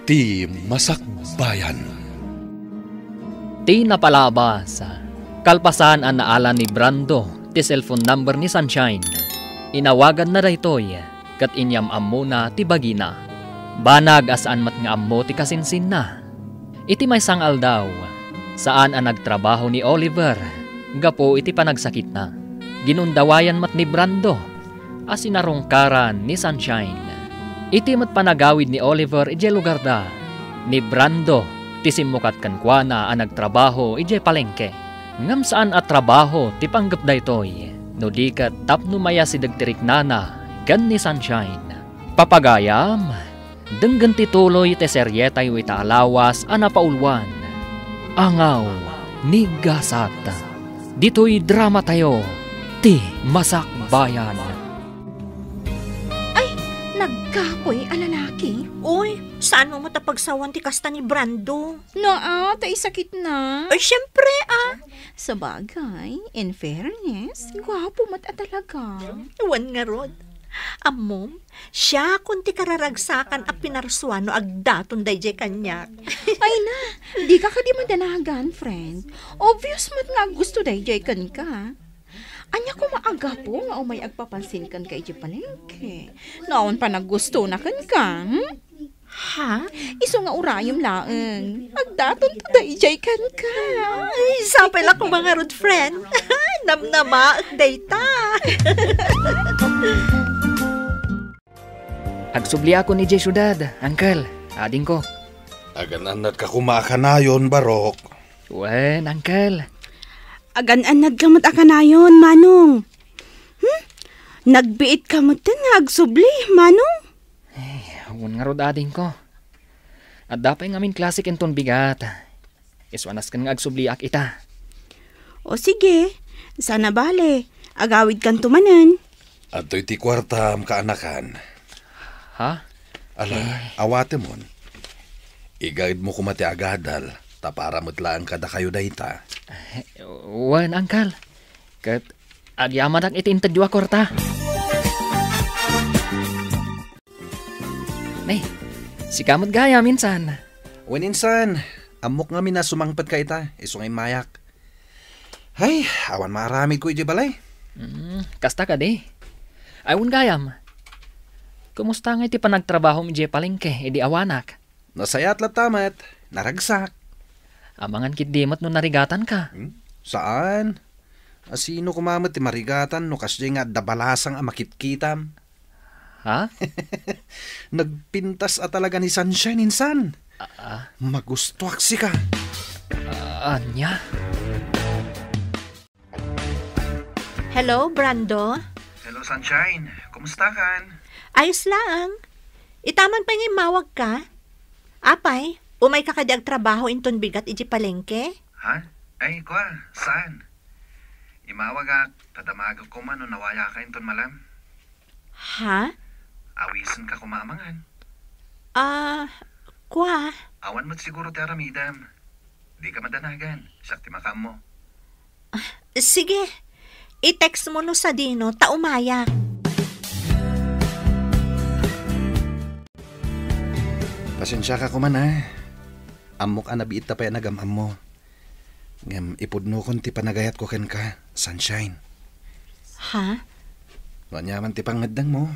Ti Masakbayan. Ti napalabas. Kalpasan ang naalan ni Brando ti cellphone number ni Sunshine. Inawagan na daytoy kat inyam ammo na ti bagina. Banag asaan mat nga ammo ti kasinsin na. Iti may sangal daw. Saan ang nagtrabaho ni Oliver? Gapo iti panagsakit na. Ginundawayan mat ni Brando. Asinarongkaran ni Sunshine. Iti mat panagawid ni Oliver ije lugar da. Ni Brando, ti simukat kankwana ang nagtrabaho ije palengke. Ngam saan at trabaho ti panggap daytoy. No di kat tapno maya si dagtirik nana, gan ni Sunshine. Papagayam, denggan ti tuloy ti seryetay ita alawas ana paulwan. Angaw ni Gasata. Dito'y drama tayo, ti Masakbayan. Nagkapoy alalaki. Uy, saan mo matapagsawan ti kasta ni Brando? Ta isakit na. Ay, syempre Sa bagay, in fairness, gwapo mat talaga. Wan nga rod. Amom, siya kunti kararagsakan a pinarsuan no agdaton dayjay kanyak. Ay na, di ka di madanagan, friend. Obvious mat nga gusto dayjay kan ka. Anya ko maaga po nga umay agpapansin kan kay palengke. Naon pa naggusto na kan ka? Ha? Iso nga urayom laeng. Agdaton to dayjay kan ka. Ay, sapay lang ko mga road friend. Namnama at dayta. Agsubli ako ni Jay Syudad, Uncle, ading ko. Agananat ka kumakanayon, Barok. Wen, Uncle. Agan-anad ka akanayon, Manong. Nagbiit ka mo nga agsubli, Manong. Awan nga rod ading ko. At dapay ngamin klasik enton bigat. Iswanas kan nga agsubliak ita. O sige, sana bale. Agawid kan tumanan. At to'y ti kwarta kaanakan. Ha? Ala, awate mon. I-guide mo kumati agadal. Para mutlaan kada kayo dayta. Wan, Uncle. Kat agyaman ang itintadyo akorta. Nay, si kamot gaya minsan. Wan insan, amok nga minasumangpad ka ita. Isungay mayak. Ay, awan maramid ko ije balay. Kasta ka di. Awan gayam. Kumusta nga iti panagtrabaho mi ije palengke, edi awanak? Nasayat latamat, naragsak. Amangan kit dimot no narigatan ka. Saan? Asino kumamat ti marigatan no kasya nga dabalasang amakitkitam. Ha? Nagpintas talaga ni Sunshine insan. Magustuak si ka. Anya? Hello, Brando? Hello, Sunshine. Kumusta kan? Ayos lang. Itaman pa nga mawag ka. Apay, umay ka kadi trabaho inton bigat iji palengke? Ha? Ay, kwa, saan? Imawag tadamagag ko man o nawaya ka inton malam. Ha? Awisan ka kumamangan. Kwa? Awan mo't siguro ti aramidam. Di ka madanagan, sakti makam mo. Sige, i-text mo no sa Dino, taumaya. Pasensya ka kuman Amok nabiit ta pa nagamam mo. Ngam ipudno kon ti panagayat ko ken ka, Sunshine. Ha? Wanyaman ti pangaddang mo.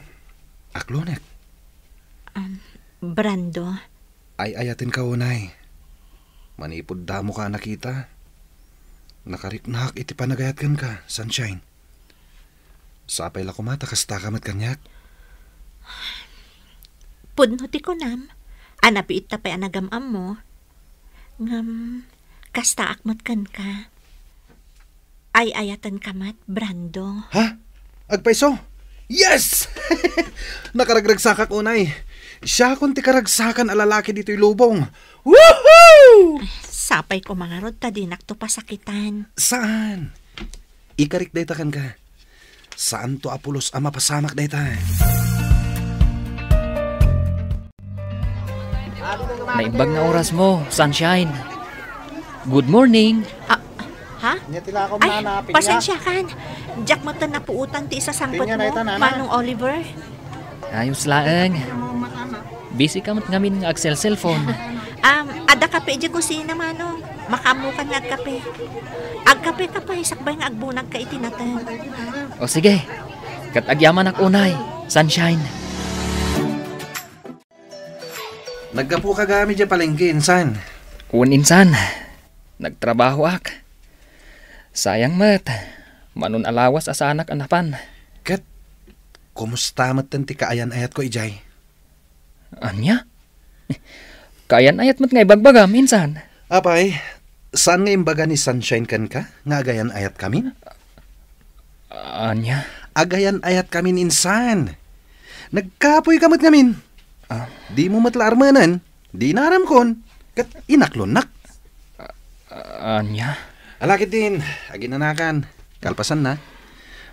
Aklonek. Brando? Ay ayatin ka unay. Manipod da mo ka nakita. Nakariknak iti panagayat ken ka, Sunshine. Sapay la kumata kasta kamat kanyak. Pudno ti kunam. Anapiit ta pa nagamam mo. Ngam, kasta akmat kan ka. Ay ayatan kamat, Brando. Ha? Agpaiso? Yes! Nakaragragsakak unay. Siya kung ti karagsakan alalaki dito'y lubong. Woohoo! Sapay ko mga rod, tadinak to pasakitan. Saan? Ikarik dayta kan ka. Saan to apulos ama pasamak dayta? Naimbag na oras mo, Sunshine. Good morning. Ha? Ay, pasensya kan. Jack mo na puutan ti isa sangkot mo, Manong Oliver. Ayos laeng. busy ka mat ngamin nga agsel cellphone. Ada kape di kusina mano. Makamukan nga agkape. Agkape ka pa, sakbay nga agbunag ka itinatan. O sige, kat agyaman ak unay, Sunshine. Naggapu ka gamit dyan palengke, insan. Insan, nagtrabaho ak. Sayang mat, manun alawas asa anak anapan. Kat, kumusta mat ti kaayan ayat ko, ijay? Anya? Kayan ayat mat nga ibagbagam, insan. Apay, saan nga imbaga ni Sunshine kan ka? Nga agayan ayat kami? Anya? Agayan ayat kami, insan. Nagkapoy kamot ngamin. Di mo matlarmanan, di naram kon. Kat inaklonak. Anya? Alakit din, aginanakan. Kalpasan na.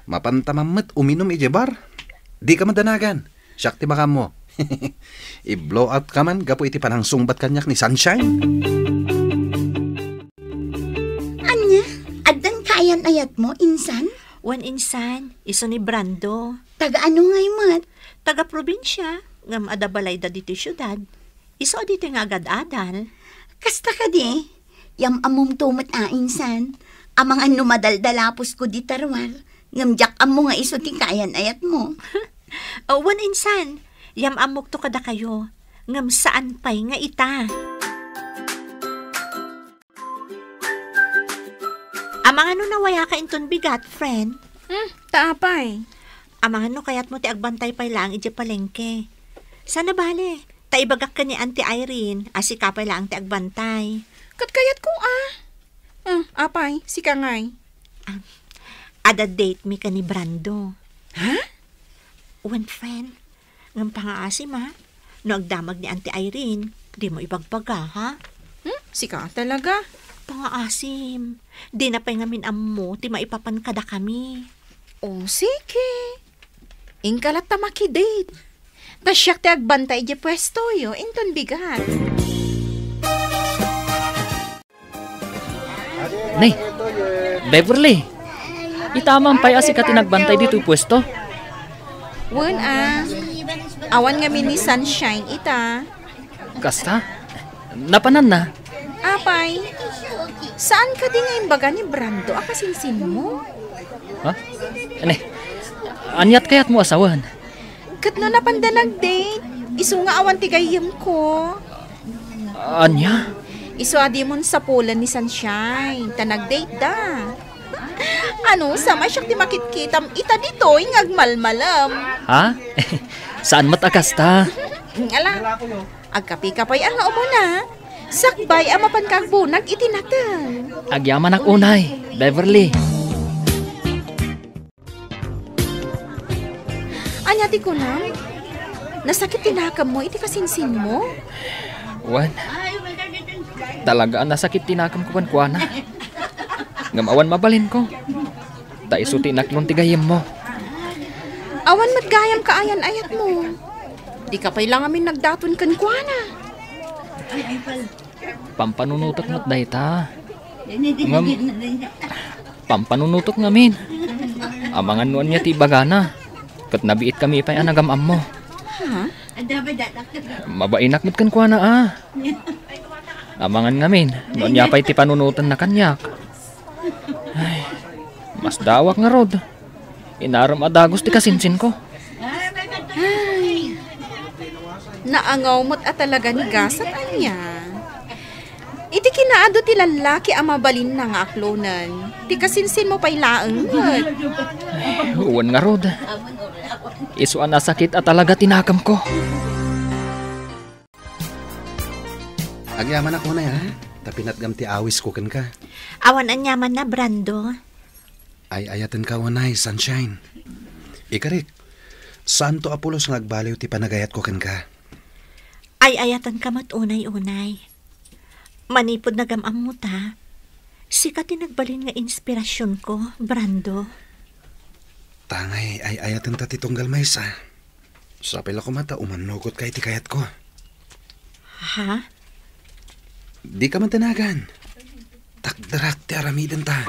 Mapantamamat uminom ijebar. Di ka madanagan. Siyak ti makam mo. I-blow out ka man, gapo iti panang sungbat kanyak ni Sunshine. Anya, adan kaayan ayat mo, insan? Wan insan, iso ni Brando. Taga ano ngay mat? Taga probinsya, ngam adabalay da dito syudad. Iso dito nga agad-adal. Kasta ka di, yam amom tumat insan. Amang ano madaldalapos ko di tarwar. Ngam jak amo nga iso ti kaayan ayat mo. Wan insan, yam amok to kada kayo. Ngam saan pay nga ita. Amang ano nawaya ka inton bigat, friend? Taapay. Amang ano kayat mo ti agbantay pay lang iti palengke. Sana bale, taibagak ka ni Auntie Irene, asika pay lang ti agbantay. Kat kayat ko apay, si kangay. Ada date mi ka ni Brando. Ha? One friend, ngam pangaasim ha? No agdamag ni Auntie Irene, di mo ibagbaga ha? Si ka talaga. Pangaasim, di na pay ngamin ammo, ti maipapan kada kami. O sige. Ingkalat ta makidate. Tasyak ti agbantay di pwesto yo, inton bigat. Nay, Beverly, itamang pay asi ka tinagbantay dito pwesto. Wen awan nga ni Sunshine ita. Kasta, napanan na. Apay, saan ka di nga imbaga ni Brando akasinsin mo? Ha? Anyat kayat mo asawan? Kat no napandalag date, iso nga awan ti gayem ko. Anya? Iso adi mon sa pulan ni Sunshine, tanag-date da. Ano, sama siya ti makitkitam ita dito, ingagmalmalam. Ha? Saan matakasta? Ala, agkapi-kapay ang nga umuna. Sakbay ang mapankakbunag itinatan. Agyaman ak unay, Beverly. Anya ti kunam? Nasakit tinakam mo, iti kasinsin mo? Wan, talaga nasakit tinakam ko kuana. Ngamawan mabalin ko. Da iso tinaklon tigayem mo. Awan matgayam ka ayan-ayat mo. Di ka pa'y lang amin nagdaton kan kuana. Pampanunutok mo't dayta. Pampanunutok ngamin. Amangan nuan niya ti bagana. Kat nabiit kami pa'y anagamam mo. Ha? Mabainak mo't kan kuana Amangan ngamin. Nuan niya pa'y ti panunutan na kanyak. Ay, mas dawak nga rod. Inaram adagos ti kasinsin ko. Ay, naangaw mo't at talaga ni gasat anya. Iti kinaado ti lalaki ang mabalin na nga aklonan. Ti kasinsin mo pa'y laeng mo't. Uwan nga rod. Isuan na sakit at talaga tinakam ko. Agyaman ako na ya. Tapinat gam ti awis ko kan ka. Awan anyaman na, Brando. Ay ayatan ka wanay, Sunshine. Ikarik, saan to Apolos nga agbaliw ti panagayat ko kan ka? Ay ayatan ka mat unay-unay. Manipod na gamam mo ta. Sika tinagbalin nga inspirasyon ko, Brando. Tangay ay ayatan ta ti tunggal maysa. Sapil ako mata umanugot kay ti kayat ko. Ha? Di ka man tanagan. Takdarak ti aramidan ta.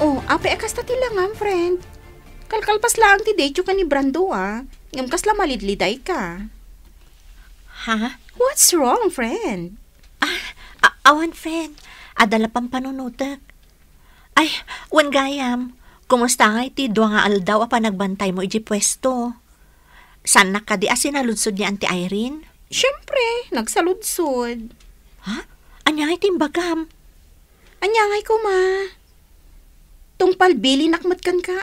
Oh, ape akasta ti langam, friend. Kalkalpas lang ti date ka ni Brando ngam kasla malidliday ka. Ha? What's wrong, friend? Awan, friend. Adala pang panunutak. Ay, wan gayam. Kumusta nga iti dua nga aldaw pa nagbantay mo iji pwesto? San nakadi sinaludsod ni Auntie Irene? Siyempre, nagsaludsod. Ha? Anya nga iti bagam? Anya ngay ko Tungpal bili nakmat kan ka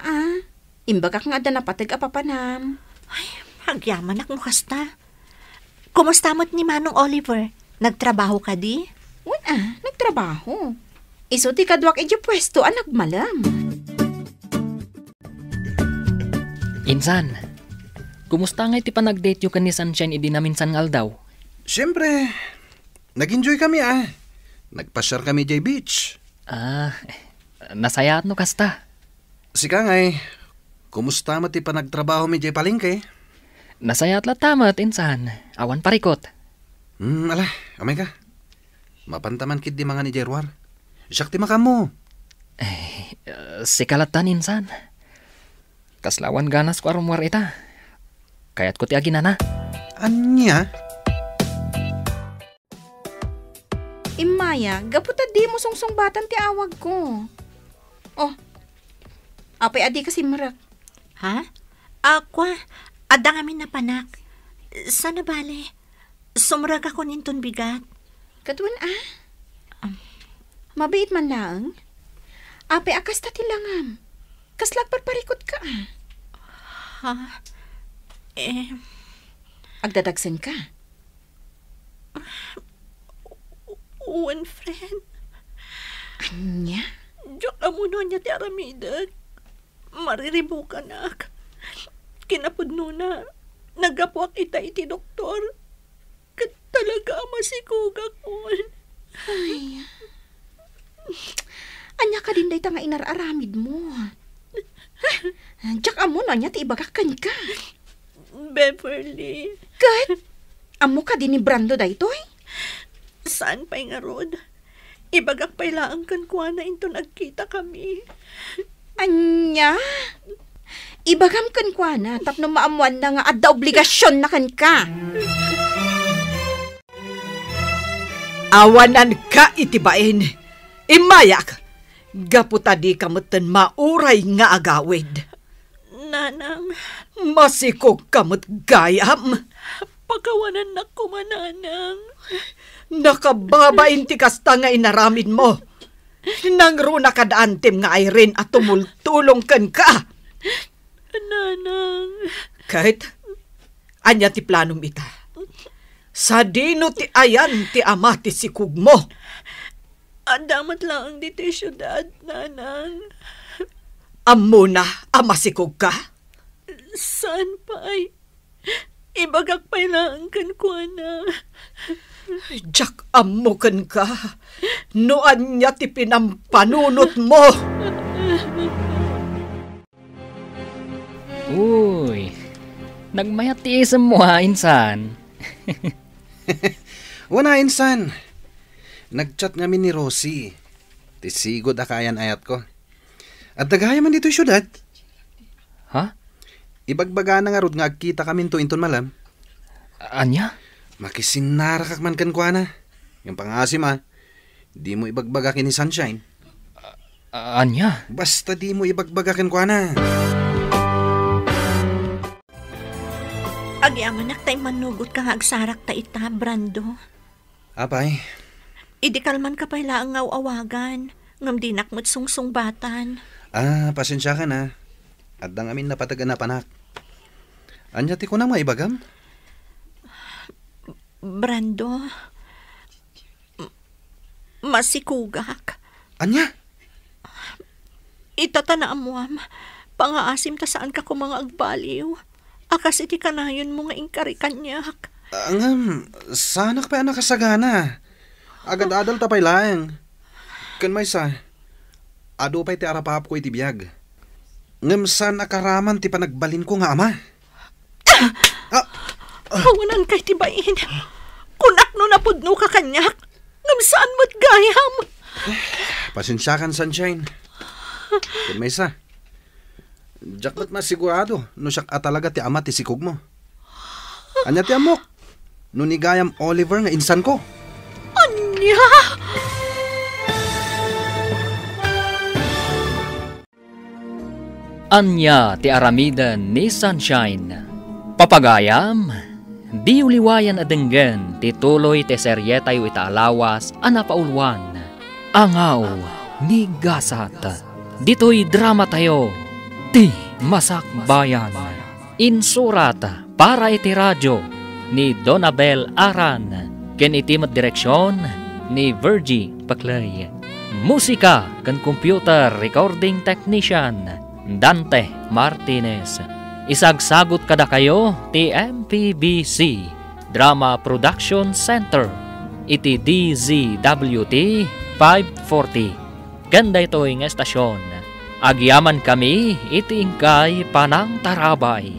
Imbagak nga da napatag apapanam. Ay, hagyaman mo kasta. Kumusta mo't ni Manong Oliver? Nagtrabaho ka di? Nagtrabaho. Iso ti kadwak iji pwesto nagmalam. Insan, kumusta nga iti panag-date yu kan ni Sunshine idi namin san aldaw? Siyempre, nag-enjoy kami Nagpasyar kami jay beach. Nasaya no kasta. Sika ngay, kumusta mo ti panagtrabaho mi jay palengke? Nasaya at latamat, insan. Awan parikot. Ala, amay ka. Mapantaman kid di mga ni Jerwar. Siyak ti makam mo. Sikalatan, insan. Kaslawan ganas ko arumwar ita. Kaya't ko ti aginana. Anya? Imaya, gaputa di mo sungsung-batan ti awag ko. Oh, apay adi kasi marak. Ha? Akwa, adang amin na panak. Sana bale, sumrag ako ninton bigat. Katwan Mabait man lang. Apay akas tati langam. Kaslag parparikot ka Ha? Agdadagsan ka. Uwan, friend. Anya? Diyak amuno niya ti aramidag. Mariribo ka na. Kinapudno na. Nagapuak ita iti doktor. Kat talaga masikuga ko. Ay. Anya ka din day nga inararamid mo. Diyak amo na niya ti ibagakan ka. Beverly. Kat? Amo ka din ni Brando daytoy? Saan pa'y nga rod? Ibagak pa'y laang kan kuha na into nagkita kami. Anya? Ibagam kan kuha na tapno maamuan na nga adda obligasyon na kan ka. Awanan ka itibain. Imayak. Gaputa di kamutan mauray nga agawid. Nanang. Masikog kamut gayam. Pagkawanan na kumananang. Nakababain ti kasta nga inaramid mo. Nangro na kadaantem nga Irene at tumultulong kan ka. Nanang. Kahit, anya ti planom ita. Sa dino ti ayan ti ama ti sikug mo. Damat lang ang dito syudad, nanang. Amo na, ama sikug ka? Saan pa ay? Ibagak pa lang kan kuha na. Jack, amo kan ka. Noan niya ti pinampanunot mo. Uy, nagmayat ti isam mo insan. Wana, insan. Nagchat nga ni Rosie. Tisigod akayan ayat ko. At dagaya man dito syudad. Ha? Ibagbaga na nga rod nga agkita kami inton malam. Anya? Makisinarakak man kan kwa na. Yung pangasim di mo ibagbaga ni Sunshine. Anya? Basta di mo ibagbaga kan kwa na. Agyaman tayo manugot ka agsarak ta ita, Brando. Apay? Idikalman ka pala ang awagan. Ngam dinak mo't sungsung-batan. Pasensya ka na. At dang amin napatagan na panak. Anya ti ko na maibagam? Brando, masikugak. Anya? Itatanaan mo, pangaasim ta saan ka ko mga agbaliw. Akas iti kanayon mo nga ingkari kanyak. Sanak pa anak kasagana. Agad-adal tapay lang. Kan may sa, ado pa'y ti arapahap ko iti biyag. Ngam saan akaraman ti panagbalin ko nga ama. Kawanan kay tibain. Kunak no napudno ka kanyak. Ngam saan mo't gayam. Pasensya kan, Sunshine. Kan may sa, Jak ba't masigurado no siya talaga ti ama ti sikog mo? Anya ti amok? No ni gayam Oliver nga insan ko. Anya! Anya ti aramidan ni Sunshine. Papagayam, di uliwayan adenggen ti tuloy ti seryetayo itaalawas anapaulwan. Angaw ni Gasat. Dito'y drama tayo, ti Masakbayan. Insurat para iti radyo ni Donabel Aran. Ken iti direksyon ni Virgie Paclay. Musika kan computer recording technician Dante Martinez. Isagsagot kada kayo ti MPBC Drama Production Center iti DZWT 540. Ganda ito ng estasyon. Agyaman kami iti ingkay panang tarabay.